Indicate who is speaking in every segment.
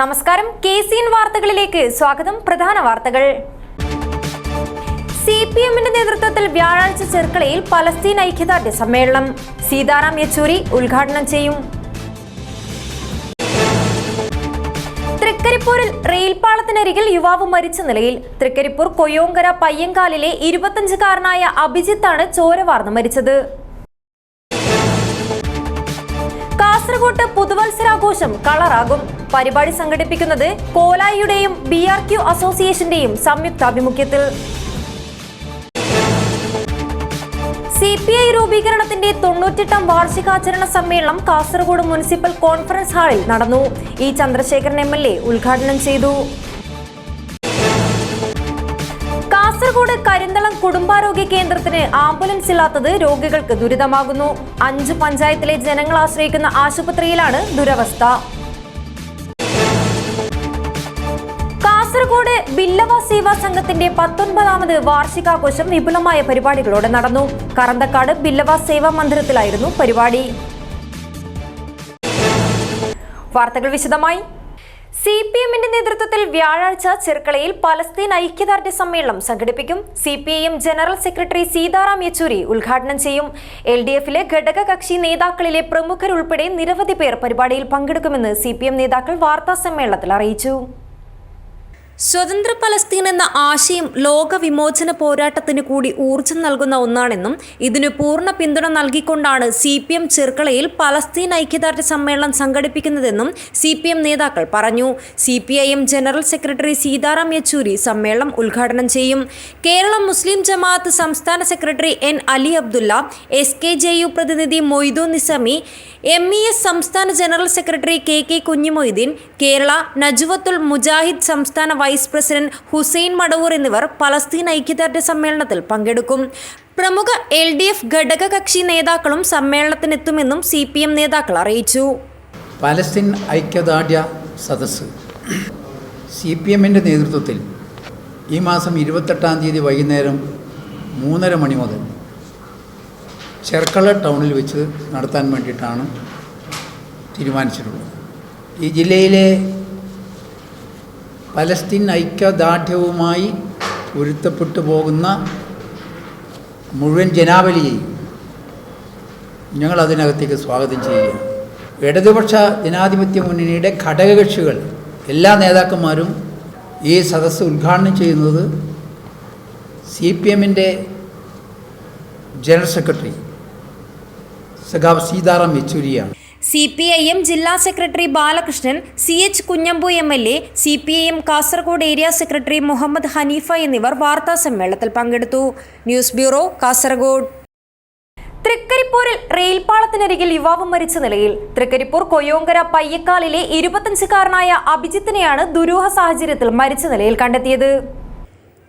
Speaker 1: നമസ്കാരം, KCN വാർത്തകളിലേക്ക് സ്വാഗതം. പ്രധാന വാർത്തകൾ. CPMന്റെ നേതൃത്വത്തിൽ വ്യാഴാഴ്ച ചെർക്കളയിൽ പലസ്തീൻ ഐക്യദാർഢ്യ സമ്മേളനം. സീതാറാം യെച്ചൂരി ഉദ്ഘാടനം ചെയ്യും. തൃക്കരിപ്പൂരിൽ റെയിൽപാളത്തിനരികിൽ യുവാവ് മരിച്ച നിലയിൽ. തൃക്കരിപ്പൂർ കൊയ്യോങ്കര പയ്യങ്കാലിലെ 25-കാരനായ അഭിജിത്താണ് ചോരവാർന്ന് മരിച്ചത്. കാസർഗോട്ട് പുതുവത്സരാഘോഷം കളറാകും. പരിപാടി സംഘടിപ്പിക്കുന്നത് കോലായിയുടെയും BRQ അസോസിയേഷന്റെയും സംയുക്താഭിമുഖ്യത്തിൽ. CPI രൂപീകരണത്തിന്റെ 98ാം വാർഷികാചരണ സമ്മേളനം കാസർഗോഡ് മുനിസിപ്പൽ കോൺഫറൻസ് ഹാളിൽ നടന്നു. E. ചന്ദ്രശേഖരൻ MLA ഉദ്ഘാടനം ചെയ്തു. കാസർഗോഡ് കരിന്തളം കുടുംബാരോഗ്യ കേന്ദ്രത്തിന് ആംബുലൻസ് ഇല്ലാത്തത് രോഗികൾക്ക് ദുരിതമാകുന്നു. 5 പഞ്ചായത്തിലെ ജനങ്ങൾ ആശ്രയിക്കുന്ന ആശുപത്രിയിലാണ് ദുരവസ്ഥ. കാസർഗോഡ് ബില്ലവ സേവാ സംഘത്തിന്റെ 19ാമത് വാർഷികാഘോഷം വിപുലമായ പരിപാടികളോടെ നടന്നു. കറന്തക്കാട് ബില്ലവ സേവാ മന്ദിരത്തിലായിരുന്നു പരിപാടി. വാർത്തകൾ വിശദമായി. CPMന്റെ നേതൃത്വത്തിൽ വ്യാഴാഴ്ച ചെർക്കളയിൽ പലസ്തീൻ ഐക്യദാർഢ്യ സമ്മേളനം സംഘടിപ്പിക്കും. CPIM general secretary Sitaram Yechury ഉദ്ഘാടനം ചെയ്യും. LDFിലെ ഘടകകക്ഷി നേതാക്കളിലെ പ്രമുഖരുൾപ്പെടെ നിരവധി പേർ പരിപാടിയിൽ പങ്കെടുക്കുമെന്ന് CPM നേതാക്കൾ വാർത്താസമ്മേളനത്തിൽ അറിയിച്ചു. സ്വതന്ത്ര പലസ്തീൻ എന്ന ആശയം ലോക വിമോചന പോരാട്ടത്തിന് കൂടി ഊർജം നൽകുന്ന ഒന്നാണെന്നും ഇതിനു പൂർണ്ണ പിന്തുണ നൽകിക്കൊണ്ടാണ് CPM ചെർക്കളയിൽ പലസ്തീൻ ഐക്യദാർഢ്യ സമ്മേളനം സംഘടിപ്പിക്കുന്നതെന്നും CPM നേതാക്കൾ പറഞ്ഞു. CPIM general secretary Sitaram Yechury സമ്മേളനം ഉദ്ഘാടനം ചെയ്യും. കേരള മുസ്ലിം ജമാഅത്ത് സംസ്ഥാന secretary N. Ali Abdullah, SKJU പ്രതിനിധി മൊയ്തു നിസമി, MES സംസ്ഥാന general secretary KK Kunhimoideen, Kerala Najvathul Mujahid സംസ്ഥാന വൈസ് പ്രസിഡന്റ് ഹുസൈൻ മടവൂർ എന്നിവർ പലസ്തീൻ ഐക്യദാർഢ്യ സമ്മേളനത്തിൽ പങ്കെടുക്കും. പ്രമുഖ LDF ഘടകകക്ഷി നേതാക്കളും സമ്മേളനത്തിനെത്തുമെന്നും CPM നേതാക്കൾ അറിയിച്ചു.
Speaker 2: പലസ്തീൻ ഐക്യദാർഢ്യ സദസ്സ് CPMന്റെ നേതൃത്വത്തിൽ ഈ മാസം 28-ാം തീയതി വൈകുന്നേരം 3:30 മണി മുതൽ ചെർക്കള ടൗണിൽ വെച്ച് നടത്താൻ വേണ്ടിയിട്ടാണ് തീരുമാനിച്ചിട്ടുള്ളത്. ഈ ജില്ലയിലെ പലസ്തീൻ ഐക്യദാർഢ്യവുമായി പൊരുത്തപ്പെട്ടു പോകുന്ന മുഴുവൻ ജനാവലിയെയും ഞങ്ങൾ അതിനകത്തേക്ക് സ്വാഗതം ചെയ്യുക. ഇടതുപക്ഷ ജനാധിപത്യ മുന്നണിയുടെ ഘടകകക്ഷികൾ എല്ലാ നേതാക്കന്മാരും ഈ സദസ്സ് ഉദ്ഘാടനം ചെയ്യുന്നത് CPMന്റെ ജനറൽ സെക്രട്ടറി സഖാവ് സീതാറാം യെച്ചൂരിയാണ്.
Speaker 1: CPIM ജില്ലാ secretary Balakrishnan, CH Kunhambu MLA, CPIM Kasaragod area secretary Muhammad Haneefa എന്നിവർ വാർത്താ സമ്മേളനത്തിൽ പങ്കെടുത്തു. News bureau, Kasaragod. തൃക്കരിപ്പൂരിൽ റെയിൽപാളത്തിനരികിൽ യുവാവ് മരിച്ച നിലയിൽ. തൃക്കരിപ്പൂർ കൊയ്യോങ്കര പയ്യക്കാലിലെ 25-കാരനായ അഭിജിത്തിനെയാണ് ദുരൂഹ സാഹചര്യത്തിൽ മരിച്ച നിലയിൽ കണ്ടെത്തിയത്.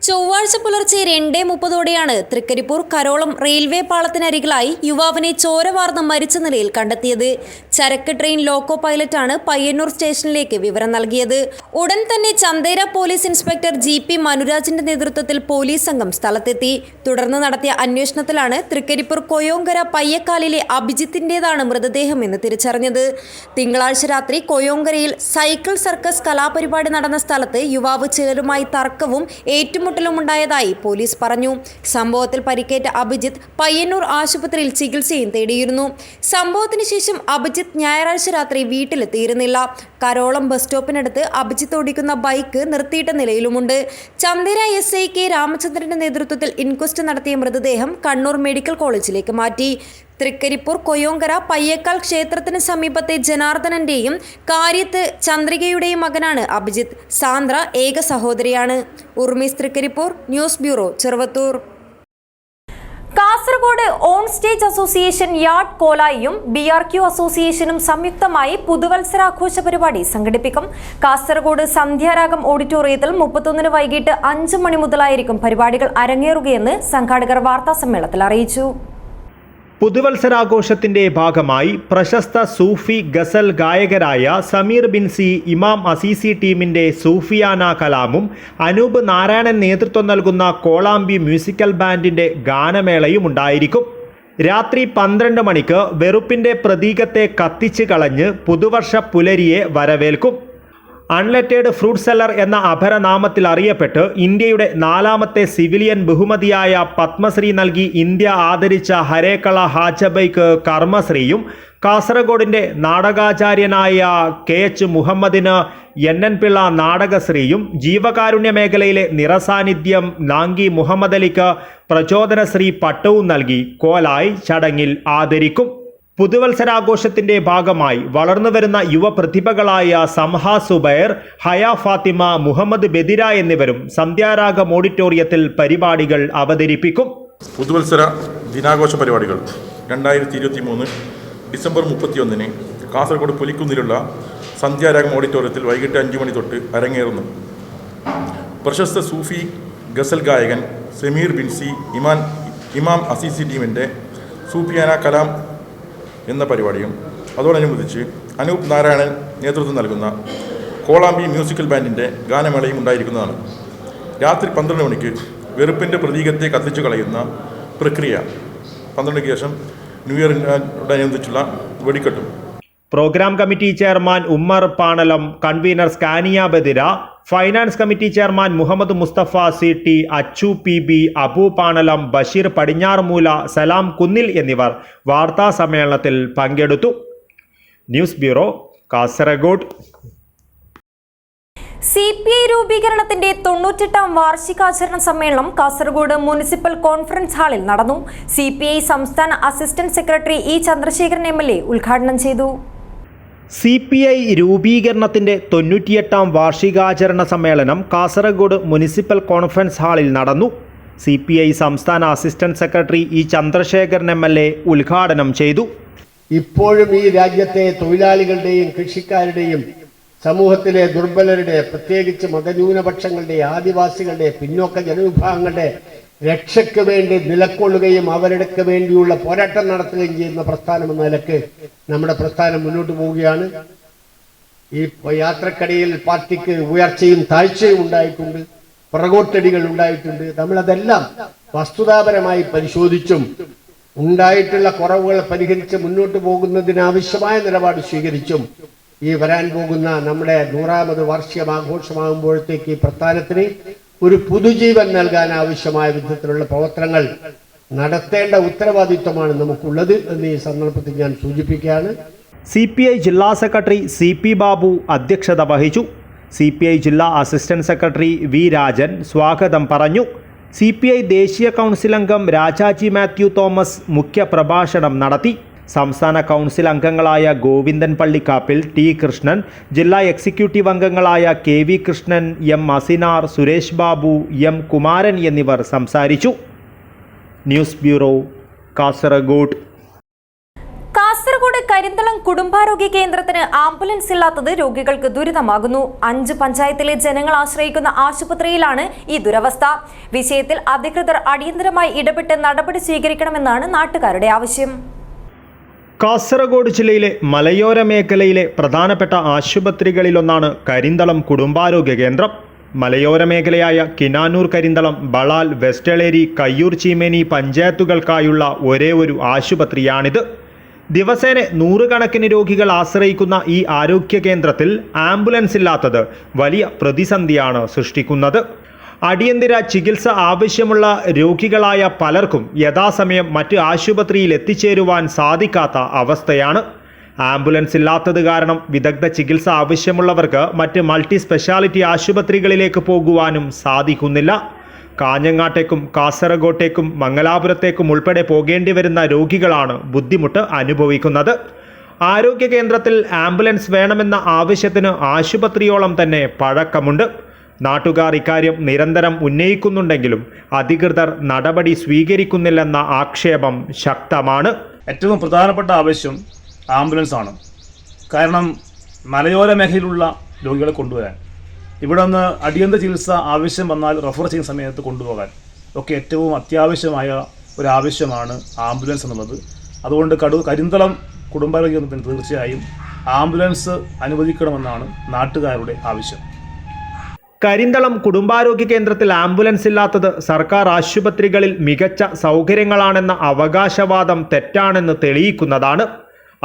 Speaker 1: ചൊവ്വാഴ്ച പുലർച്ചെ 2:30ഓടെയാണ് തൃക്കരിപ്പൂർ കരോളം റെയിൽവേ പാളത്തിനരികിലായി യുവാവിനെ ചോരവാർന്ന് മരിച്ച നിലയിൽ കണ്ടെത്തിയത്. ചരക്ക് ട്രെയിൻ ലോക്കോ പൈലറ്റാണ് പയ്യന്നൂർ സ്റ്റേഷനിലേക്ക് വിവരം നൽകിയത്. ഉടൻ തന്നെ ചന്തേര പോലീസ് ഇൻസ്പെക്ടർ GP മനുരാജിന്റെ നേതൃത്വത്തിൽ പോലീസ് സംഘം സ്ഥലത്തെത്തി. തുടർന്ന് നടത്തിയ അന്വേഷണത്തിലാണ് തൃക്കരിപ്പൂർ കൊയ്യോങ്കര പയ്യക്കാലിലെ അഭിജിത്തിന്റേതാണ് മൃതദേഹം എന്ന് തിരിച്ചറിഞ്ഞത്. തിങ്കളാഴ്ച രാത്രി കൊയ്യോങ്കരയിൽ സൈക്കിൾ സർക്കസ് കലാപരിപാടി നടന്ന സ്ഥലത്ത് യുവാവ് ചിലരുമായി തർക്കവും ഏറ്റുമുട്ടലുമുണ്ടായതായി പോലീസ് പറഞ്ഞു. സംഭവത്തിൽ പരിക്കേറ്റ അഭിജിത്ത് പയ്യന്നൂർ ആശുപത്രിയിൽ ചികിത്സയും തേടിയിരുന്നു. സംഭവത്തിന് ശേഷം അഭിജിത്ത് ഞായറാഴ്ച രാത്രി വീട്ടിലെത്തിയിരുന്നില്ല. കരോളം ബസ് സ്റ്റോപ്പിനടുത്ത് അഭിജിത്ത് ഓടിക്കുന്ന ബൈക്ക് നിർത്തിയിട്ട നിലയിലുമുണ്ട്. ചന്തേര SI K രാമചന്ദ്രന്റെ നേതൃത്വത്തിൽ ഇൻക്വസ്റ്റ് നടത്തിയ മൃതദേഹം കണ്ണൂർ മെഡിക്കൽ കോളേജിലേക്ക് മാറ്റി. തൃക്കരിപ്പൂർ കൊയ്യോങ്കര പയ്യേക്കാൽ ക്ഷേത്രത്തിന് സമീപത്തെ ജനാർദ്ദനന്റെയും കാര്യത്ത് ചന്ദ്രികയുടെയും മകനാണ് അഭിജിത്ത്. സാന്ദ്ര ഏക സഹോദരിയാണ്. Urmees Trikaripur, news bureau, Cheruvathur. Kasaragod on stage association yard കോലായിയും BRQ അസോസിയേഷനും സംയുക്തമായി പുതുവത്സരാഘോഷ പരിപാടി സംഘടിപ്പിക്കും. കാസർഗോഡ് സന്ധ്യാരാഗം ഓഡിറ്റോറിയത്തിൽ 31-ന് വൈകിട്ട് 5 മണി മുതലായിരിക്കും പരിപാടികൾ അരങ്ങേറുകയെന്ന് സംഘാടകർ വാർത്താസമ്മേളനത്തിൽ അറിയിച്ചു.
Speaker 3: പുതുവത്സരാഘോഷത്തിന്റെ ഭാഗമായി പ്രശസ്ത സൂഫി ഗസൽ ഗായകരായ സമീർ ബിൻസി, ഇമാം അസീസി ടീമിന്റെ സൂഫിയാന കലാമും അനൂപ് നാരായണൻ നേതൃത്വം നൽകുന്ന കോളാമ്പി മ്യൂസിക്കൽ ബാൻഡിന്റെ ഗാനമേളയും ഉണ്ടായിരിക്കും. രാത്രി 12 മണിക്ക് വെറുപ്പിന്റെ പ്രതീകത്തെ കത്തിച്ച് കളഞ്ഞ് പുതുവർഷ പുലരിയെ വരവേൽക്കും. അൺലെറ്റേഡ് ഫ്രൂട്ട് സെല്ലർ എന്ന അപരനാമത്തിൽ അറിയപ്പെട്ട് ഇന്ത്യയുടെ 4ാമത്തെ സിവിലിയൻ ബഹുമതിയായ പത്മശ്രീ നൽകി ഇന്ത്യ ആദരിച്ച ഹരേക്കള ഹാജബൈക്ക് കർമ്മശ്രീയും കാസർഗോഡിൻ്റെ നാടകാചാര്യനായ KH മുഹമ്മദിന് NN പിള്ള നാടകശ്രീയും ജീവകാരുണ്യ മേഖലയിലെ നിറസാന്നിധ്യം നാങ്കി മുഹമ്മദ് അലിക്ക് പ്രചോദനശ്രീ പട്ടവും നൽകി കോലായി ചടങ്ങിൽ ആദരിക്കും. പുതുവത്സരാഘോഷത്തിന്റെ ഭാഗമായി വളർന്നുവരുന്ന യുവപ്രതിഭകളായ സംഹ സുബൈർ, ഹയ ഫാത്തിമ, മുഹമ്മദ് ബദിര എന്നിവരും സന്ധ്യാരാഗം ഓഡിറ്റോറിയത്തിൽ പരിപാടികൾ അവതരിപ്പിക്കും.
Speaker 4: പുതുവത്സര ദിനാഘോഷ പരിപാടികൾ 2023 ഡിസംബർ 31 കാസർഗോഡ് പുലിക്കുന്നിലുള്ള സന്ധ്യാരാഗം ഓഡിറ്റോറിയത്തിൽ വൈകിട്ട് 5 മണി തൊട്ട് അരങ്ങേറുന്നു. പ്രശസ്ത സൂഫി ഗസൽ ഗായകൻ സമീർ ബിൻസി ഇമാം അസീസി ടീമിൻ്റെ സൂഫിയാന കലാം എന്ന പരിപാടിയും അതോടനുബന്ധിച്ച് അനൂപ് നാരായണൻ നേതൃത്വം നൽകുന്ന കോളാമ്പി മ്യൂസിക്കൽ ബാൻഡിൻ്റെ ഗാനമേളയും ഉണ്ടായിരിക്കുന്നതാണ്. രാത്രി 12 മണിക്ക് വെറുപ്പിൻ്റെ പ്രതീകത്തെ കത്തിച്ചു കളയുന്ന പ്രക്രിയ, 12 ശേഷം ന്യൂ ഇയറിനോടനുബന്ധിച്ചുള്ള വെടിക്കെട്ടും.
Speaker 3: Program committee chairman Ummer Panalam, convener Scania Badira, finance committee chairman Muhammad Musthafa CT, Achu PB, Abu Panalam, Basheer Padinjarumoola, Salam Kunnil എന്നിവർ വാർത്താ സമ്മേളനത്തിൽ പങ്കെടുത്തു. News bureau, Kasaragod.
Speaker 1: CPI രൂപീകരണത്തിന്റെ 98ാം വാർഷികാചരണ സമ്മേളനം കാസർഗോഡ് മുനിസിപ്പൽ കോൺഫറൻസ് ഹാളിൽ നടന്നു. CPI സംസ്ഥാന assistant secretary E Chandrasekharan MLA ഉദ്ഘാടനം ചെയ്തു.
Speaker 3: CPI രൂപീകരണത്തിന്റെ 98ാം വാർഷികാചരണ സമ്മേളനം കാസർഗോഡ് മുനിസിപ്പൽ കോൺഫറൻസ് ഹാളിൽ നടന്നു. CPI സംസ്ഥാന assistant secretary E Chandrasekharan MLA ഉദ്ഘാടനം ചെയ്തു.
Speaker 5: ഇപ്പോഴും ഈ രാജ്യത്തെ തൊഴിലാളികളുടെയും കൃഷിക്കാരുടെയും സമൂഹത്തിലെ ദുർബലരുടെ, പ്രത്യേകിച്ച് മതന്യൂനപക്ഷങ്ങളുടെ, ആദിവാസികളുടെ, പിന്നോക്ക ജനവിഭാഗങ്ങളുടെ രക്ഷയ്ക്ക് വേണ്ടി നിലകൊള്ളുകയും അവർക്ക് വേണ്ടിയുള്ള പോരാട്ടം നടത്തുകയും ചെയ്യുന്ന പ്രസ്ഥാനം എന്ന നിലക്ക് നമ്മുടെ പ്രസ്ഥാനം മുന്നോട്ട് പോവുകയാണ്. ഈ യാത്രക്കടിയിൽ പാർട്ടിക്ക് ഉയർച്ചയും താഴ്ചയും ഉണ്ടായിട്ടുണ്ട്, പുറകോട്ടടികൾ ഉണ്ടായിട്ടുണ്ട്. നമ്മളതെല്ലാം വസ്തുതാപരമായി പരിശോധിച്ചും ഉണ്ടായിട്ടുള്ള കുറവുകൾ പരിഹരിച്ച് മുന്നോട്ട് പോകുന്നതിനാവശ്യമായ നിലപാട് സ്വീകരിച്ചും ഈ വരാൻ പോകുന്ന നമ്മുടെ 100ാമത് വാർഷികം ആഘോഷമാകുമ്പോഴത്തേക്ക് ഈ പ്രസ്ഥാനത്തിന് ഒരു പുതുജീവൻ നൽകാൻ ആവശ്യമായ വിധത്തിലുള്ള പ്രവർത്തനങ്ങൾ നടത്തേണ്ട ഉത്തരവാദിത്വമാണ് നമുക്കുള്ളത് എന്ന് ഈ സന്ദർഭത്തിൽ ഞാൻ സൂചിപ്പിക്കുകയാണ്.
Speaker 3: CPI ജില്ലാ സെക്രട്ടറി CP ബാബു അധ്യക്ഷത വഹിച്ചു. CPI ജില്ലാ അസിസ്റ്റന്റ് സെക്രട്ടറി V രാജൻ സ്വാഗതം പറഞ്ഞു. CPI ദേശീയ കൗൺസിൽ അംഗം രാജാജി മാത്യു തോമസ് മുഖ്യ പ്രഭാഷണം നടത്തി. സംസ്ഥാന കൗൺസിൽ അംഗങ്ങളായ ഗോവിന്ദൻ പള്ളിക്കാപ്പിൽ, T കൃഷ്ണൻ, ജില്ലാ എക്സിക്യൂട്ടീവ് അംഗങ്ങളായ KV Krishnan, M Asinar, Suresh Babu, M Kumaran എന്നിവർ സംസാരിച്ചു. News bureau, Kasaragod.
Speaker 1: കാസർഗോഡ് കരിന്തളം കുടുംബാരോഗ്യ കേന്ദ്രത്തിന് ആംബുലൻസ് ഇല്ലാത്തത് രോഗികൾക്ക് ദുരിതമാകുന്നു. 5 പഞ്ചായത്തിലെ ജനങ്ങൾ ആശ്രയിക്കുന്ന ആശുപത്രിയിലാണ് ഈ ദുരവസ്ഥ. വിഷയത്തിൽ അധികൃതർ അടിയന്തരമായി ഇടപെട്ട് നടപടി സ്വീകരിക്കണമെന്നാണ് നാട്ടുകാരുടെ ആവശ്യം.
Speaker 3: കാസർഗോഡ് ജില്ലയിലെ മലയോര മേഖലയിലെ പ്രധാനപ്പെട്ട ആശുപത്രികളിലൊന്നാണ് കരിന്തളം കുടുംബാരോഗ്യ കേന്ദ്രം. മലയോര മേഖലയായ കിനാനൂർ, കരിന്തളം, ബളാൽ, വെസ്റ്റളേരി, കയ്യൂർ, ചീമേനി പഞ്ചായത്തുകൾക്കായുള്ള ഒരേ ഒരു ആശുപത്രിയാണിത്. ദിവസേന 100 കണക്കിന് രോഗികൾ ആശ്രയിക്കുന്ന ഈ ആരോഗ്യ കേന്ദ്രത്തിൽ ആംബുലൻസ് ഇല്ലാത്തത് വലിയ പ്രതിസന്ധിയാണ് സൃഷ്ടിക്കുന്നത്. അടിയന്തര ചികിത്സ ആവശ്യമുള്ള രോഗികളായ പലർക്കും യഥാസമയം മറ്റ് ആശുപത്രിയിൽ എത്തിച്ചേരുവാൻ സാധിക്കാത്ത അവസ്ഥയാണ്. ആംബുലൻസ് ഇല്ലാത്തത് കാരണം വിദഗ്ധ ചികിത്സ ആവശ്യമുള്ളവർക്ക് മറ്റ് മൾട്ടി സ്പെഷ്യാലിറ്റി ആശുപത്രികളിലേക്ക് പോകുവാനും സാധിക്കുന്നില്ല. കാഞ്ഞങ്ങാട്ടേക്കും കാസർഗോട്ടേക്കും മംഗലാപുരത്തേക്കും ഉൾപ്പെടെ പോകേണ്ടി വരുന്ന രോഗികളാണ് ബുദ്ധിമുട്ട് അനുഭവിക്കുന്നത്. ആരോഗ്യ കേന്ദ്രത്തിൽ ആംബുലൻസ് വേണമെന്ന ആവശ്യത്തിന് ആശുപത്രിയോളം തന്നെ പഴക്കമുണ്ട്. നാട്ടുകാർ ഇക്കാര്യം നിരന്തരം ഉന്നയിക്കുന്നുണ്ടെങ്കിലും അധികൃതർ നടപടി സ്വീകരിക്കുന്നില്ലെന്ന ആക്ഷേപം ശക്തമാണ്.
Speaker 6: ഏറ്റവും പ്രധാനപ്പെട്ട ആവശ്യം ആംബുലൻസ് ആണ്. കാരണം മലയോര മേഖലയിലുള്ള രോഗികളെ കൊണ്ടുവരാൻ, ഇവിടെ നിന്ന് അടിയന്തര ചികിത്സ ആവശ്യം വന്നാൽ റെഫർ ചെയ്യുന്ന സമയത്ത് കൊണ്ടുപോകാൻ ഒക്കെ ഏറ്റവും അത്യാവശ്യമായ ഒരു ആവശ്യമാണ് ആംബുലൻസ് എന്നുള്ളത്. അതുകൊണ്ട് കരിന്തളം കുടുംബാരോഗ്യ കേന്ദ്രത്തിന് തീർച്ചയായും ആംബുലൻസ് അനുവദിക്കണമെന്നാണ് നാട്ടുകാരുടെ ആവശ്യം.
Speaker 3: കരിന്തളം കുടുംബാരോഗ്യ കേന്ദ്രത്തിൽ ആംബുലൻസ് ഇല്ലാത്തത് സർക്കാർ ആശുപത്രികളിൽ മികച്ച സൗകര്യങ്ങളാണെന്ന അവകാശവാദം തെറ്റാണെന്ന് തെളിയിക്കുന്നതാണ്.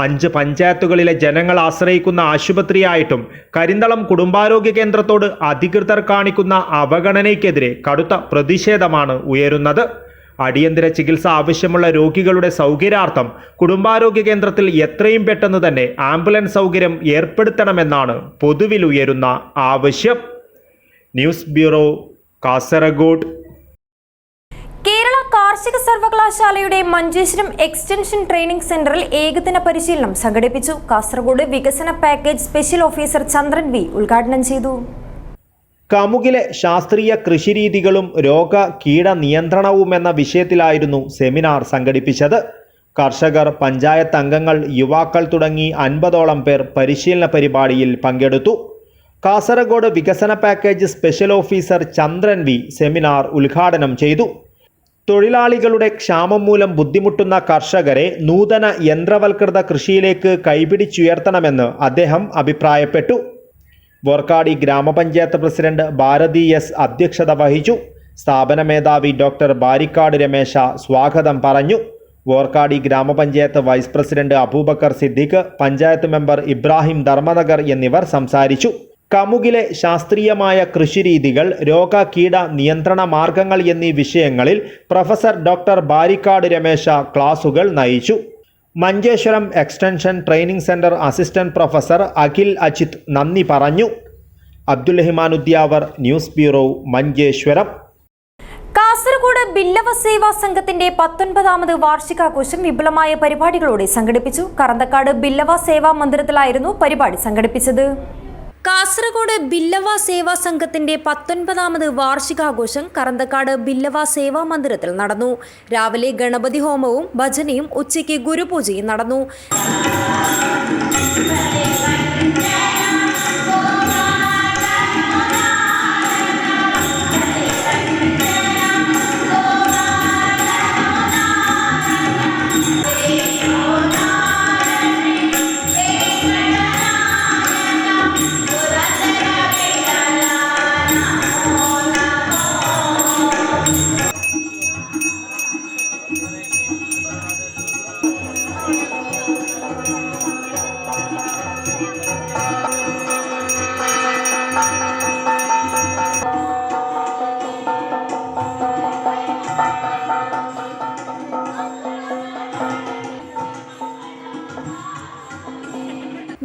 Speaker 3: 5 പഞ്ചായത്തുകളിലെ ജനങ്ങൾ ആശ്രയിക്കുന്ന ആശുപത്രിയായിട്ടും കരിന്തളം കുടുംബാരോഗ്യ കേന്ദ്രത്തോട് അധികൃതർ കാണിക്കുന്ന അവഗണനയ്ക്കെതിരെ കടുത്ത പ്രതിഷേധമാണ് ഉയരുന്നത്. അടിയന്തര ചികിത്സ ആവശ്യമുള്ള രോഗികളുടെ സൗകര്യാർത്ഥം കുടുംബാരോഗ്യ കേന്ദ്രത്തിൽ എത്രയും പെട്ടെന്ന് തന്നെ ആംബുലൻസ് സൗകര്യം ഏർപ്പെടുത്തണമെന്നാണ് പൊതുവിൽ ഉയരുന്ന ആവശ്യം. News bureau, Kasaragod.
Speaker 1: കേരള കാർഷിക സർവകലാശാലയുടെ മഞ്ചേശ്വരം എക്സ്റ്റൻഷൻ ട്രെയിനിംഗ് സെന്ററിൽ ഏകദിന പരിശീലനം സംഘടിപ്പിച്ചു. കാസർഗോഡ് വികസന പാക്കേജ് സ്പെഷ്യൽ ഓഫീസർ ചന്ദ്രൻ വി ഉദ്ഘാടനം ചെയ്തു.
Speaker 3: കമുകിലെ ശാസ്ത്രീയ കൃഷിരീതികളും രോഗ കീട നിയന്ത്രണവും എന്ന വിഷയത്തിലായിരുന്നു സെമിനാർ സംഘടിപ്പിച്ചത്. കർഷകർ, പഞ്ചായത്ത് അംഗങ്ങൾ, യുവാക്കൾ തുടങ്ങി 50ഓളം പേർ പരിശീലന പരിപാടിയിൽ പങ്കെടുത്തു. കാസർഗോഡ് വികസന പാക്കേജ് സ്പെഷ്യൽ ഓഫീസർ ചന്ദ്രൻ വി സെമിനാർ ഉദ്ഘാടനം ചെയ്തു. തൊഴിലാളികളുടെ ക്ഷാമം മൂലം ബുദ്ധിമുട്ടുന്ന കർഷകരെ നൂതന യന്ത്രവൽകൃത കൃഷിയിലേക്ക് കൈപിടിച്ചുയർത്തണമെന്ന് അദ്ദേഹം അഭിപ്രായപ്പെട്ടു. വോർക്കാടി ഗ്രാമപഞ്ചായത്ത് പ്രസിഡന്റ് ഭാരതി എസ് അധ്യക്ഷത വഹിച്ചു. സ്ഥാപന മേധാവി ഡോക്ടർ ബാരിക്കാട് രമേശ സ്വാഗതം പറഞ്ഞു. വോർക്കാടി ഗ്രാമപഞ്ചായത്ത് vice president Abubakar Siddique, panchayat member Ibrahim Dharmanagar എന്നിവർ സംസാരിച്ചു. കമുകിലെ ശാസ്ത്രീയമായ കൃഷിരീതികൾ, രോഗ കീട നിയന്ത്രണ മാർഗങ്ങൾ എന്നീ വിഷയങ്ങളിൽ പ്രൊഫസർ ഡോക്ടർ ബാരിക്കാട് രമേശ ക്ലാസുകൾ നയിച്ചു. Manjeshwaram extension training centre assistant professor Akhil Ajith നന്ദി പറഞ്ഞു. അബ്ദുൽ റഹ്മാനുദ്യാവർ, ന്യൂസ് ബ്യൂറോ, മഞ്ചേശ്വരം.
Speaker 1: കാസർഗോഡ് ബില്ലവ സേവാ സംഘത്തിന്റെ 19ാമത് വാർഷികാഘോഷം വിപുലമായ പരിപാടികളോടെ സംഘടിപ്പിച്ചു. കറന്തക്കാട് ബില്ലവ സേവാ മന്ദിരത്തിലായിരുന്നു പരിപാടി സംഘടിപ്പിച്ചത്. കാസർഗോഡ് ബില്ലവ സേവാ സംഘത്തിന്റെ 19ാമത് വാർഷികാഘോഷം കറന്തക്കാട് ബില്ലവ സേവാ മന്ദിരത്തിൽ നടന്നു. രാവിലെ ഗണപതി ഹോമവും ഭജനയും ഉച്ചയ്ക്ക് ഗുരുപൂജയും നടന്നു.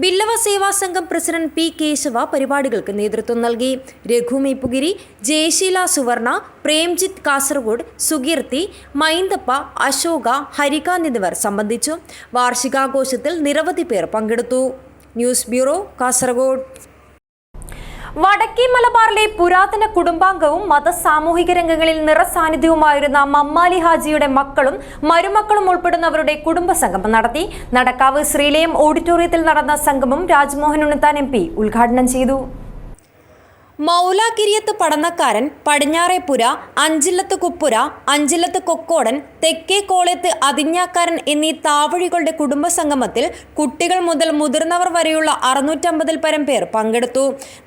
Speaker 1: ബില്ലവ സേവാ സംഘം പ്രസിഡന്റ് പി കേശവ പരിപാടികൾക്ക് നേതൃത്വം നൽകി. രഘു മേപ്പുഗിരി, ജയശീല സുവർണ, പ്രേംജിത്ത് കാസർഗോഡ്, സുകീർത്തി, മൈന്തപ്പ, അശോക, ഹരികാന്ത് എന്നിവർ സംബന്ധിച്ചു. വാർഷികാഘോഷത്തിൽ നിരവധി പേർ പങ്കെടുത്തു. News bureau, Kasaragod. വടക്കേ മലബാറിലെ പുരാതന കുടുംബാംഗവും സാമൂഹിക രംഗങ്ങളിൽ നിറസാന്നിധ്യവുമായിരുന്ന മമ്മാലി ഹാജിയുടെ മക്കളും മരുമക്കളും ഉൾപ്പെടുന്നവരുടെ കുടുംബസംഗമം നടത്തി. നടക്കാവ് ശ്രീലയം ഓഡിറ്റോറിയത്തിൽ നടന്ന സംഗമം രാജ്മോഹൻ ഉണ്ണിത്താൻ MP ഉദ്ഘാടനം ചെയ്തു. മൗലാകിരിയത്ത് പടന്നക്കാരൻ, പടിഞ്ഞാറേപ്പുര, അഞ്ചില്ലത്ത് കുപ്പുര, അഞ്ചില്ലത്ത് കൊക്കോടൻ, തെക്കേ കോളത്ത് അതിഞ്ഞാക്കാരൻ എന്നീ താവഴികളുടെ കുടുംബസംഗമത്തിൽ കുട്ടികൾ മുതൽ മുതിർന്നവർ വരെയുള്ള 650 പരം പേർ പങ്കെടുത്തു.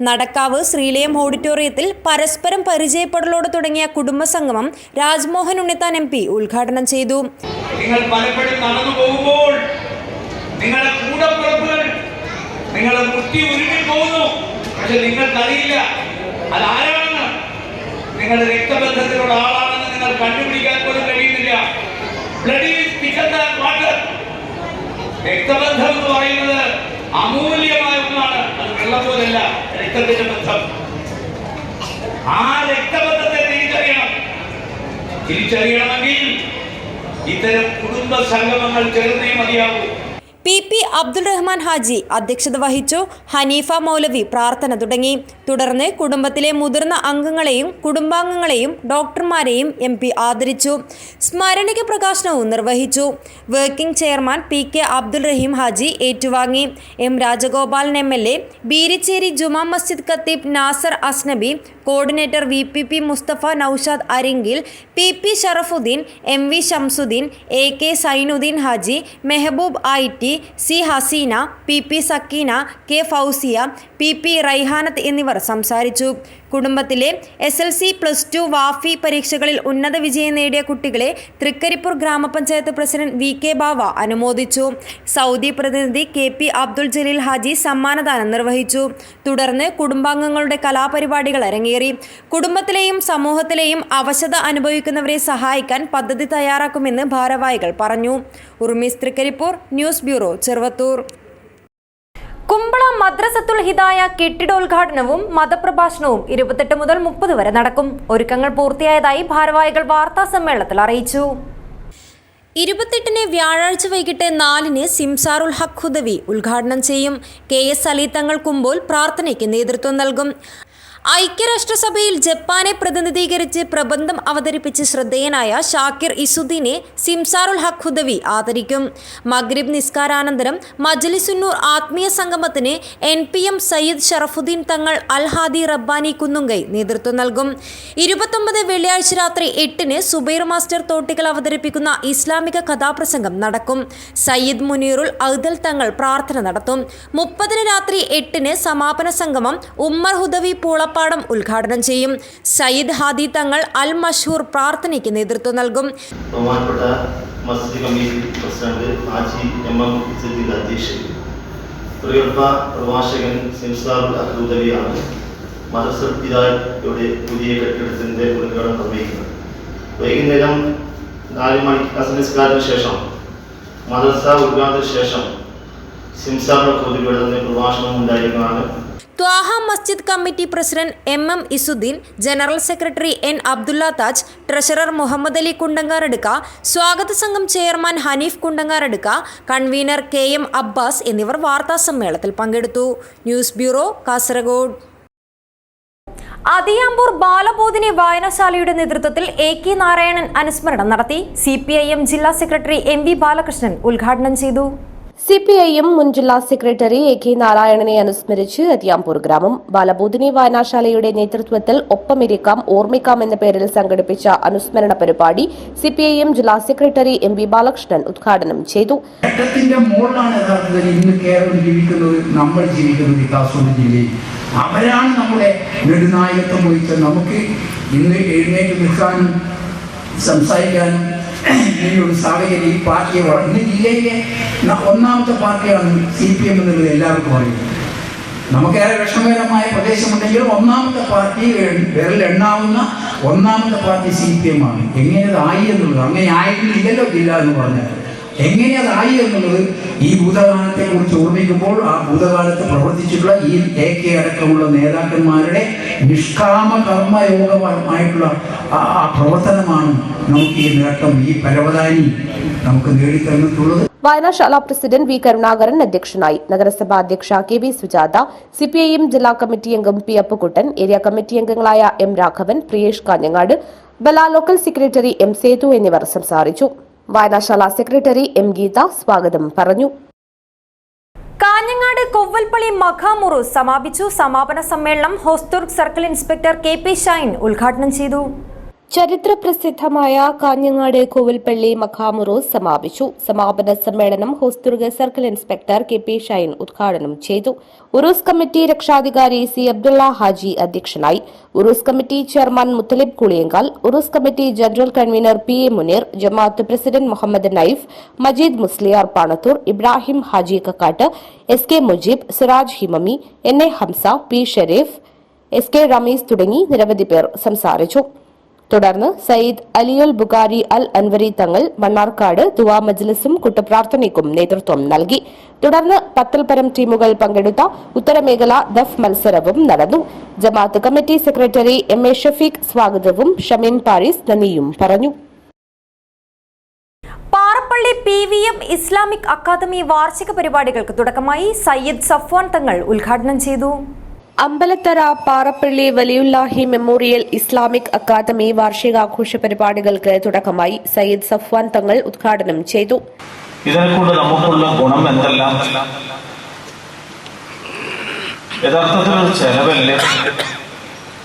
Speaker 1: നടക്കാവ് ശ്രീലയം ഓഡിറ്റോറിയത്തിൽ പരസ്പരം പരിചയപ്പെടലോട് തുടങ്ങിയ കുടുംബസംഗമം രാജ്മോഹൻ ഉണ്ണിത്താൻ MP ഉദ്ഘാടനം ചെയ്തു.
Speaker 7: നിങ്ങൾ പലപ്പോഴും നടന്നു പോകുമ്പോൾ നിങ്ങളുടെ കൂടപ്പിറപ്പുകൾ നിങ്ങളെ മുട്ടി ഉരുമി പോകുന്നു. പക്ഷെ നിങ്ങൾക്കറിയില്ല അതാരാണെന്ന്. നിങ്ങളുടെ രക്തബന്ധത്തിലുള്ള ആളാണെന്ന് നിങ്ങൾ കണ്ടുപിടിക്കാൻ പോലും കഴിയുന്നില്ല. രക്തബന്ധം എന്ന് പറയുന്നത് അമൂല്യമായ ഒന്നാണ്. അത് വെള്ളം പോലല്ല രക്തത്തിന്റെ ബന്ധം. ആ രക്തബന്ധത്തെ തിരിച്ചറിയണമെങ്കിൽ ഇത്തരം കുടുംബ സംഗമങ്ങൾ ചേർന്നേ മതിയാവൂ.
Speaker 1: PP അബ്ദുൾ റഹ്മാൻ ഹാജി അധ്യക്ഷത വഹിച്ചു. ഹനീഫ മൗലവി പ്രാർത്ഥന തുടങ്ങി. തുടർന്ന് കുടുംബത്തിലെ മുതിർന്ന അംഗങ്ങളെയും കുടുംബാംഗങ്ങളെയും ഡോക്ടർമാരെയും MP ആദരിച്ചു. സ്മരണിക പ്രകാശനവും നിർവഹിച്ചു. Working chairman PK Abdul Raheem Haji ഏറ്റുവാങ്ങി. M രാജഗോപാലൻ MLA, ബീരിച്ചേരി ജുമാ മസ്ജിദ് ഖത്തീബ് Nasar Asnabi, coordinator VPP Musthafa Noushad Arinkil, PP Sharafuddin, MV Shamsuddin, AK Sainuddin Haji, Mehaboob IT, C Haseena, PP Sakeena, K Fousiya, PP Raihanath എന്നിവർ സംസാരിച്ചു. കുടുംബത്തിലെ SLC+2 വാഫി പരീക്ഷകളിൽ ഉന്നത വിജയം നേടിയ കുട്ടികളെ തൃക്കരിപ്പൂർ ഗ്രാമപഞ്ചായത്ത് പ്രസിഡന്റ് VK ബാവ അനുമോദിച്ചു. സൗദി പ്രതിനിധി KP അബ്ദുൽ ജലീൽ ഹാജി സമ്മാനദാനം നിർവഹിച്ചു. തുടർന്ന് കുടുംബാംഗങ്ങളുടെ കലാപരിപാടികൾ അരങ്ങേറി. കുടുംബത്തിലെയും സമൂഹത്തിലെയും അവശത അനുഭവിക്കുന്നവരെ സഹായിക്കാൻ പദ്ധതി തയ്യാറാക്കുമെന്ന് ഭാരവാഹികൾ പറഞ്ഞു. ഉർമീസ് തൃക്കരിപ്പൂർ, ന്യൂസ് ബ്യൂറോ, ചെറുവത്തൂർ. കുമ്പള മദ്രസത്തുൽ ഹിദായ കെട്ടിടോദ്ഘാടനവും മതപ്രഭാഷണവും 28 മുതൽ 30 വരെ നടക്കും. ഒരുക്കങ്ങൾ പൂർത്തിയായതായി ഭാരവാഹികൾ വാർത്താ സമ്മേളനത്തിൽ അറിയിച്ചു. 28 വ്യാഴാഴ്ച വൈകിട്ട് 4 സിംസാറുൽ ഹഖ് ഹുദവി ഉദ്ഘാടനം ചെയ്യും. KS അലി തങ്ങൾ കുമ്പോൾ പ്രാർത്ഥനയ്ക്ക് നേതൃത്വം നൽകും. ഐക്യരാഷ്ട്രസഭയിൽ ജപ്പാനെ പ്രതിനിധീകരിച്ച് പ്രബന്ധം അവതരിപ്പിച്ച് ശ്രദ്ധേയനായ ഷാക്കിർ ഇസുദ്ദീനെ സിംസാറുൽ ഹഖ് ഹുദവി ആദരിക്കും. മഗ്രിബ് നിസ്കാരാനന്തരം മജ്ലിസുന്നൂർ ആത്മീയ സംഗമത്തിന് NPM സയ്യിദ് ഷറഫുദ്ദീൻ തങ്ങൾ അൽ ഹാദി റബ്ബാനി കുന്നുങ്കൈ നേതൃത്വം നൽകും. 29 വെള്ളിയാഴ്ച രാത്രി 8 സുബൈർ മാസ്റ്റർ തോട്ടിക്കൽ അവതരിപ്പിക്കുന്ന ഇസ്ലാമിക കഥാപ്രസംഗം നടക്കും. സയ്യിദ് മുനീറുൽ ഔദൽ തങ്ങൾ പ്രാർത്ഥന നടത്തും. 30 രാത്രി 8 സമാപന സംഗമം ഉമ്മർ ഹുദവി പൂള പാഠം ഉദ്ഘാടനം ചെയ്യും. സയ്യിദ് ഹാദി തങ്ങൾ അൽ മഷ്ഹൂർ പ്രാർത്ഥനയ്ക്ക് നേതൃത്വം നൽകും.
Speaker 8: ബഹുമാനപ്പെട്ട മസ്ജിദ് committee president Haji MM Isuddeen അധ്യക്ഷൻ, പ്രിയപ്പെട്ട പ്രഭാഷകൻ സിംസാറുൽ ഹഖ് ഹുദവിയാണ് മദ്രസത്തുൽ ഹിദായയുടെ പുതിയ കെട്ടിടത്തിന്റെ ഉദ്ഘാടനം നിർവഹിക്കുന്നത്. വൈകുന്നേരം 4 മണിക്ക് അസർ നിസ്കാരത്തിന് ശേഷം മദ്രസ ഉദ്ഘാടനത്തിന് ശേഷം സിംസാറുൽ ഹഖ് ഹുദവിയുടെ പ്രഭാഷണം ഉണ്ടായിരിക്കുന്നതാണ്.
Speaker 1: Thwaha Masjid committee president MM Isuddeen, general secretary N Abdullah Taj, treasurer Muhammad Ali Kundangaraduka, സ്വാഗത സംഘം chairman Haneef Kundangaraduka, convener KM Abbas എന്നിവർ വാർത്താ സമ്മേളനത്തിൽ പങ്കെടുത്തു. News bureau, Kasaragod. അതിയാമ്പൂർ ബാലബോധിനി വായനശാലയുടെ നേതൃത്വത്തിൽ AK നാരായണൻ അനുസ്മരണം നടത്തി. CPIM ജില്ലാ സെക്രട്ടറി MB ബാലകൃഷ്ണൻ ഉദ്ഘാടനം ചെയ്തു.
Speaker 9: CPIM മുൻ ജില്ലാ സെക്രട്ടറി AK നാരായണനെ അനുസ്മരിച്ച് അതിയാമ്പൂർ ഗ്രാമം ബാലബോധിനി വായനശാലയുടെ നേതൃത്വത്തിൽ ഒപ്പമിരിക്കാം ഓർമ്മിക്കാം എന്ന പേരിൽ സംഘടിപ്പിച്ച അനുസ്മരണ പരിപാടി CPIM ജില്ലാ സെക്രട്ടറി MB ബാലകൃഷ്ണൻ ഉദ്ഘാടനം ചെയ്തു.
Speaker 2: ഘട്ടത്തിന്റെ മുകളിലാണ് യഥാർത്ഥത്തിൽ ഇന്ന് കേരളം ജീവിക്കുന്നത്, നമ്മൾ ജീവിക്കുന്നത് കാസർഗോഡ് ജില്ലയിൽ. അവരാണ് നമ്മുടെ നെടുനായകത്വം വഹിച്ചത്. നമുക്ക് ഇന്ന് എഴുന്നേറ്റ് നിൽക്കാനും സംസാരിക്കാനും ഈ ഒരു സാഹചര്യം ഈ പാർട്ടിയെ ഇന്ന് ജില്ലയിലെ ഒന്നാമത്തെ പാർട്ടിയാണ് CPM എന്നുള്ളത് എല്ലാവർക്കും അറിയും. നമുക്കേറെ വിഷമകരമായ പ്രദേശമുണ്ടെങ്കിലും ഒന്നാമത്തെ പാർട്ടി വിരലെണ്ണാവുന്ന ഒന്നാമത്തെ പാർട്ടി CPM ആണ്. എങ്ങനെ അതായി എന്നുള്ളത്, അങ്ങനെ ആയിരുന്നില്ലല്ലോ ജില്ല എന്ന് പറഞ്ഞാൽ, എങ്ങനെ അതായി എന്നുള്ളത് ഈ ഭൂതകാലത്തെ കുറിച്ച് ഓർമ്മിക്കുമ്പോൾ ആ ഭൂതകാലത്ത് പ്രവർത്തിച്ചിട്ടുള്ള ഈ AK അടക്കമുള്ള നേതാക്കന്മാരുടെ നിഷ്കാമ കർമ്മയോഗമായിട്ടുള്ള ആ പ്രവർത്തനമാണ് നമുക്ക് ഈ നേട്ടം, ഈ പരവതാനി നമുക്ക് നേടിത്തന്നിട്ടുള്ളത്.
Speaker 9: വായനശാല പ്രസിഡന്റ് V കരുണാകരൻ അധ്യക്ഷനായി. നഗരസഭാ അധ്യക്ഷ KB സുജാത, CPIM ജില്ലാ കമ്മിറ്റി അംഗം P അപ്പുക്കുട്ടൻ, ഏരിയ കമ്മിറ്റി അംഗങ്ങളായ M രാഘവൻ, പ്രിയേഷ് കാഞ്ഞങ്ങാട്, ബല ലോക്കൽ സെക്രട്ടറി M സേതു എന്നിവർ സംസാരിച്ചു. വായനശാല സെക്രട്ടറി M ഗീത സ്വാഗതം പറഞ്ഞു.
Speaker 1: കാഞ്ഞങ്ങാട് കൊവ്വൽപ്പള്ളി മഖാമുറൂസ് സമാപിച്ചു. സമാപന സമ്മേളനം Hosdurg circle inspector KP Shine ഉദ്ഘാടനം ചെയ്തു.
Speaker 9: ചരിത്രപ്രസിദ്ധമായ കാഞ്ഞങ്ങാട് കോവിൽപ്പള്ളി മഖാമുറൂസ് സമാപിച്ചു. സമാപന സമ്മേളനം Hosdurg circle inspector KP Shine ഉദ്ഘാടനം ചെയ്തു. ഉറൂസ് കമ്മിറ്റി രക്ഷാധികാരി C അബ്ദുള്ള ഹാജി അധ്യക്ഷനായി. Urus committee chairman Muthalib Kuliyankal, Urus committee general convener PA Muneer, Jamaat president Muhammad Naif, Majeed Musliyar Panathur, Ibrahim Haji Kakkat, SK Mujeeb, Siraj Himami, NA Hamsa, P Shereef, SK Ramees തുടങ്ങി നിരവധി പേർ സംസാരിച്ചു. തുടർന്ന് സയ്യിദ് അലിയുൽ ബുഖാരി അൽ അൻവരി തങ്ങൾ മണ്ണാർക്കാട് ദുആ മജ്ലിസും കുട്ടപ്രാർത്ഥനയ്ക്കും നേതൃത്വം നൽകി. തുടർന്ന് 10 പരം ടീമുകൾ പങ്കെടുത്ത ഉത്തരമേഖല ദഫ് മത്സരവും നടന്നു. ജമാഅത്ത് കമ്മിറ്റി സെക്രട്ടറി MA ഷഫീഖ് സ്വാഗതവും ഷമീൻ പാരീസ് നന്ദിയും പറഞ്ഞു.
Speaker 1: പാറപ്പള്ളി PVM ഇസ്ലാമിക് അക്കാദമി വാർഷിക പരിപാടികൾക്ക് തുടക്കമായി. സയ്യിദ് സഫ്വാൻ തങ്ങൾ ഉദ്ഘാടനം ചെയ്തു.
Speaker 9: Ambalathara Parappally Valiyullahi memorial Islamic academy വാർഷികാഘോഷ പരിപാടികൾക്ക് തുടക്കമായി. സയ്യിദ് സഫ്വാൻ തങ്ങൾ ഉദ്ഘാടനം ചെയ്തു.
Speaker 10: ഇതിനെക്കൊണ്ട് നമുക്കുള്ള ഗുണം എന്തെല്ലാം? യഥാർത്ഥത്തിൽ ഒരു ചെലവല്ലേ?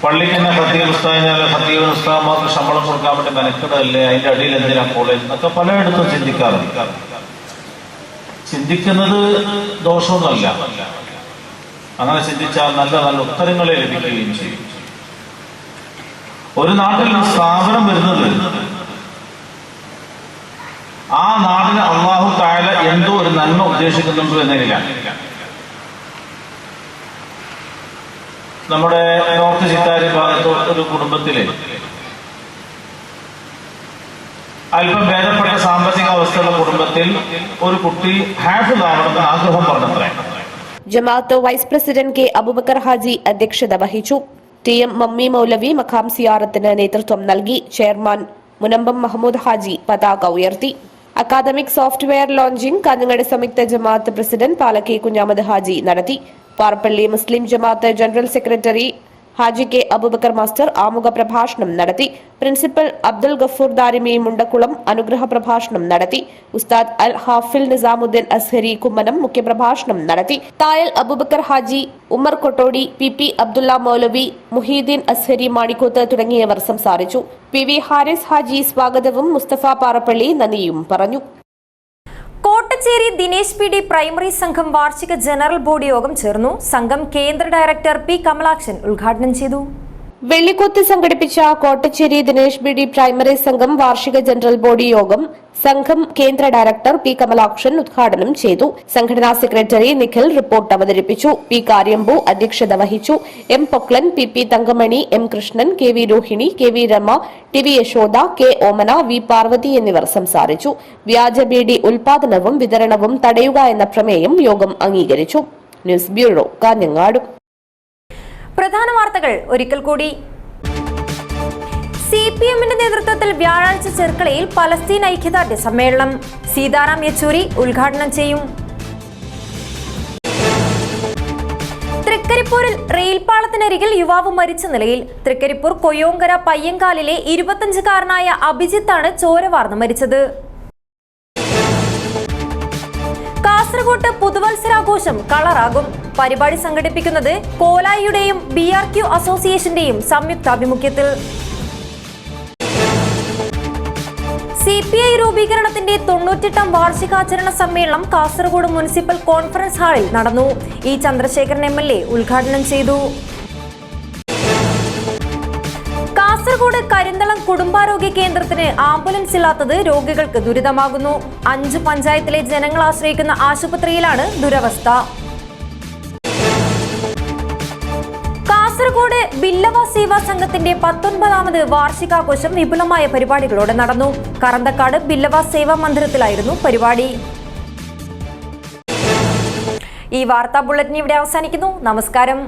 Speaker 10: പള്ളിക്ക് തന്നെ ഖത്തീബ് ഉസ്താദിനാല് ഖത്തീബ് ഉസ്താദന്മാർക്ക് ശമ്പളം കൊടുക്കാൻ വേണ്ടി മെനക്കെടല്ലേ? അതിന്റെ അടിയിൽ എന്തിനാ കോളേജ് എന്നൊക്കെ പലയിടത്തും ചിന്തിക്കാറുണ്ട്. ചിന്തിക്കുന്നത് ദോഷമൊന്നുമല്ല. അങ്ങനെ ചിന്തിച്ചാൽ നല്ല നല്ല ഉത്തരങ്ങളെ ലഭിക്കുകയും ചെയ്യും. ഒരു നാട്ടിൽ സ്ഥാപനം വരുന്നത് ആ നാടിന് അല്ലാഹു തആല എന്തോ ഒരു നന്മ ഉദ്ദേശിക്കുന്നുണ്ട് എന്നതിലാണ്. നമ്മുടെ നോർത്ത് ചിത്താരി ഭാഗത്ത് ഒരു കുടുംബത്തിലെ അല്പം ഭേദപ്പെട്ട സാമ്പത്തിക അവസ്ഥയുള്ള കുടുംബത്തിൽ ഒരു കുട്ടി ഹാഫിദ് ആവണമെന്ന് ആഗ്രഹം പറഞ്ഞത്രേ.
Speaker 9: Jamaat vice president K Abubakar Haji അധ്യക്ഷത വഹിച്ചു. TM മമ്മി മൗലവി മഖാം സിയാറത്തിന് നേതൃത്വം നൽകി. ചെയർമാൻ മുനമ്പം മഹമ്മൂദ് ഹാജി പതാക ഉയർത്തി. അക്കാദമിക് സോഫ്റ്റ്വെയർ ലോഞ്ചിംഗ് കാഞ്ഞങ്ങാട് സംയുക്ത ജമാഅത്ത് പ്രസിഡന്റ് പാലക്കി കുഞ്ഞാമത് ഹാജി നടത്തി. Parappally Muslim Jamaat general secretary Haji K Abubakar master ആമുഖ പ്രഭാഷണം നടത്തി. പ്രിൻസിപ്പൽ അബ്ദുൽ ഗഫൂർ ദാരിമി മുണ്ടക്കുളം അനുഗ്രഹ പ്രഭാഷണം നടത്തി. ഉസ്താദ് അൽ ഹാഫിൽ നിസാമുദ്ദീൻ അസ്ഹരി കുമ്മനം മുഖ്യപ്രഭാഷണം നടത്തി. തായൽ അബൂബക്കർ ഹാജി, ഉമ്മർ കൊട്ടോടി, PP അബ്ദുള്ള മൗലവി, മുഹീദ്ദീൻ അസ്ഹരി മാണിക്കോത്ത് തുടങ്ങിയവർ സംസാരിച്ചു. PV ഹാരിസ് ഹാജി സ്വാഗതവും മുസ്തഫ പാറപ്പള്ളി നന്ദിയും പറഞ്ഞു.
Speaker 1: കോട്ടച്ചേരി ദിനേശ് PD പ്രൈമറി സംഘം വാർഷിക ജനറൽ ബോഡി യോഗം ചേർന്നു. സംഘം കേന്ദ്ര ഡയറക്ടർ P കമലാക്ഷൻ ഉദ്ഘാടനം ചെയ്തു.
Speaker 9: വെള്ളിക്കുത്ത് സംഘടിപ്പിച്ച കോട്ടച്ചേരി ദിനേശ് PD പ്രൈമറി സംഘം വാർഷിക ജനറൽ ബോഡി യോഗം സംഘം കേന്ദ്ര ഡയറക്ടർ P കമലാക്ഷൻ ഉദ്ഘാടനം ചെയ്തു. സംഘടനാ സെക്രട്ടറി നിഖിൽ റിപ്പോർട്ട് അവതരിപ്പിച്ചു. P കാര്യമ്പു അധ്യക്ഷത വഹിച്ചു. M Poklan, PP Thankamani, M Krishnan, KV Rohini, KV Rama, TV Yashoda, K ഓമന, V പാർവതി എന്നിവർ സംസാരിച്ചു. വ്യാജ ബീഡി ഉൽപാദനവും വിതരണവും തടയുക എന്ന പ്രമേയം യോഗം അംഗീകരിച്ചു. News bureau, Kanhangad.
Speaker 1: പ്രധാന വാർത്തകൾ ഒരിക്കൽ കൂടി. CPMന്റെ നേതൃത്വത്തിൽ വ്യാഴാഴ്ച ചെർക്കളയിൽ പലസ്തീൻ ഐക്യദാർഢ്യ സമ്മേളനം. സീതാറാം യെച്ചൂരി ഉദ്ഘാടനം ചെയ്യും. തൃക്കരിപ്പൂരിൽ റെയിൽപാളത്തിനരികിൽ യുവാവ് മരിച്ച നിലയിൽ. തൃക്കരിപ്പൂർ കൊയ്യോങ്കര പയ്യങ്കാലിലെ 25-കാരനായ അഭിജിത്താണ് ചോരവാർന്ന് മരിച്ചത്. കാസർഗോട്ട് പുതുവത്സരാഘോഷം കളറാകും. പരിപാടി സംഘടിപ്പിക്കുന്നത് കോലായിയുടെയും BRQ അസോസിയേഷന്റെയും സംയുക്താഭിമുഖ്യത്തിൽ. CPI രൂപീകരണത്തിന്റെ 98ാം വാർഷികാചരണ സമ്മേളനം കാസർഗോഡ് മുനിസിപ്പൽ കോൺഫറൻസ് ഹാളിൽ നടന്നു. E ചന്ദ്രശേഖരൻ MLA ഉദ്ഘാടനം ചെയ്തു. കാസർഗോഡ് കരിന്തളം കുടുംബാരോഗ്യ കേന്ദ്രത്തിന് ആംബുലൻസ് ഇല്ലാത്തത് രോഗികൾക്ക് ദുരിതമാകുന്നു. 5 പഞ്ചായത്തിലെ ജനങ്ങൾ ആശ്രയിക്കുന്ന ആശുപത്രിയിലാണ് ദുരവസ്ഥ. കാസർഗോഡ് ബില്ലവ സേവാ സംഘത്തിന്റെ 19ാമത് വാർഷികാഘോഷം വിപുലമായ പരിപാടികളോടെ നടന്നു. കറന്തക്കാട് ബില്ലവ സേവാ മന്ദിരത്തിലായിരുന്നു പരിപാടി. ഈ വാർത്താ ബുള്ളറ്റിൻ ഇവിടെ അവസാനിക്കുന്നു. നമസ്കാരം.